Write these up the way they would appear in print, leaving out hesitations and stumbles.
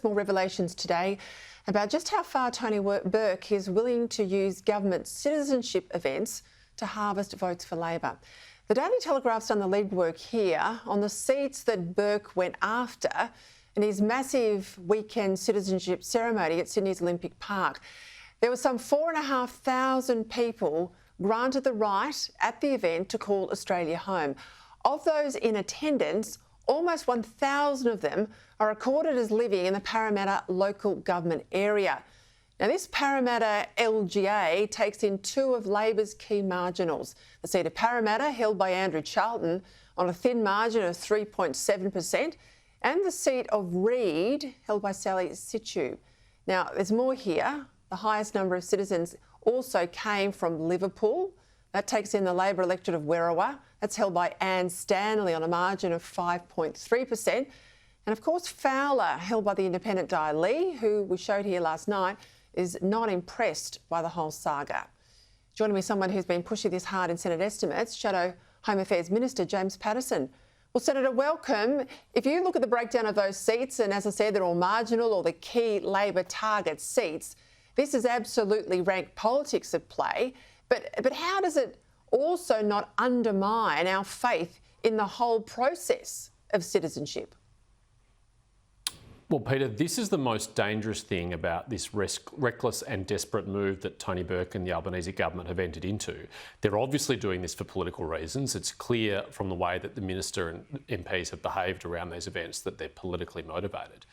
More revelations today about just how far Tony Burke is willing to use government citizenship events to harvest votes for Labor. The Daily Telegraph's done the legwork here on the seats that Burke went after in his massive weekend citizenship ceremony at Sydney's Olympic Park. There were some 4,500 people granted the right at the event to call Australia home. Of those in attendance, almost 1,000 of them are recorded as living in the Parramatta local government area. Now, this Parramatta LGA takes in two of Labor's key marginals. The seat of Parramatta, held by Andrew Charlton on a thin margin of 3.7%, and the seat of Reid, held by Sally Situ. Now, there's more here. The highest number of citizens also came from Liverpool. That takes in the Labor electorate of Werriwa. That's held by Anne Stanley on a margin of 5.3%. And of course, Fowler, held by the independent Di Lee, who we showed here last night, is not impressed by the whole saga. Joining me, someone who's been pushing this hard in Senate estimates, Shadow Home Affairs Minister James Patterson. Well, Senator, welcome. If you look at the breakdown of those seats, and as I said, they're all marginal or the key Labor target seats, this is absolutely rank politics at play. But how does it also not undermine our faith in the whole process of citizenship? Well, Peter, this is the most dangerous thing about this reckless and desperate move that Tony Burke and the Albanese government have entered into. They're obviously doing this for political reasons. It's clear from the way that the minister and MPs have behaved around these events that they're politically motivated.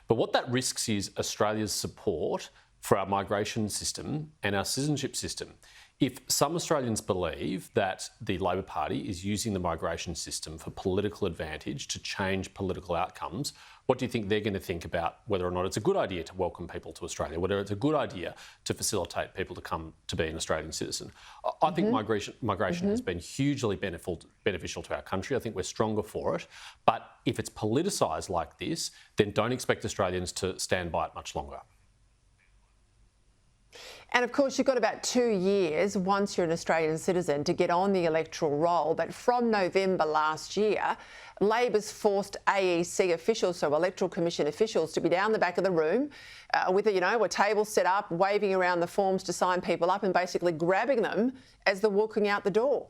But what that risks is Australia's support for our migration system and our citizenship system. If some Australians believe that the Labor Party is using the migration system for political advantage to change political outcomes, what do you think they're going to think about whether or not it's a good idea to welcome people to Australia, whether it's a good idea to facilitate people to come to be an Australian citizen? I think migration has been hugely beneficial to our country. I think we're stronger for it. But if it's politicised like this, then don't expect Australians to stand by it much longer. And of course, you've got about 2 years once you're an Australian citizen to get on the electoral roll. But from November last year, Labor's forced AEC officials, so Electoral Commission officials, to be down the back of the room with a table set up, waving around the forms to sign people up and basically grabbing them as they're walking out the door.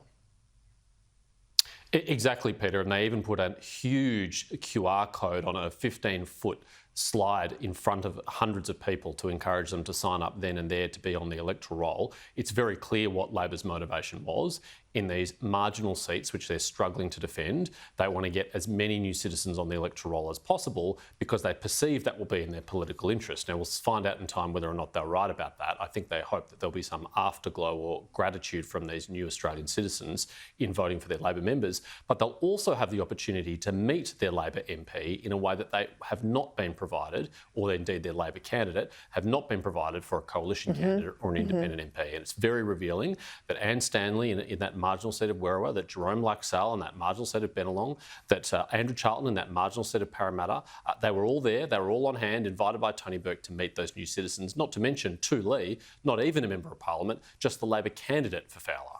Exactly, Peter, and they even put a huge QR code on a 15-foot slide in front of hundreds of people to encourage them to sign up then and there to be on the electoral roll. It's very clear what Labor's motivation was. In these marginal seats, which they're struggling to defend, they want to get as many new citizens on the electoral roll as possible because they perceive that will be in their political interest. Now, we'll find out in time whether or not they're right about that. I think they hope that there'll be some afterglow or gratitude from these new Australian citizens in voting for their Labor members, but they'll also have the opportunity to meet their Labor MP in a way that they have not been provided, or indeed their Labor candidate have not been provided for a coalition candidate or an independent MP. And it's very revealing that Anne Stanley in that marginal seat of Werriwa, that Jerome Laxale in that marginal seat of Bennelong, that Andrew Charlton in that marginal seat of Parramatta, they were all there, they were all on hand, invited by Tony Burke to meet those new citizens, not to mention Tu Lee, not even a Member of Parliament, just the Labor candidate for Fowler.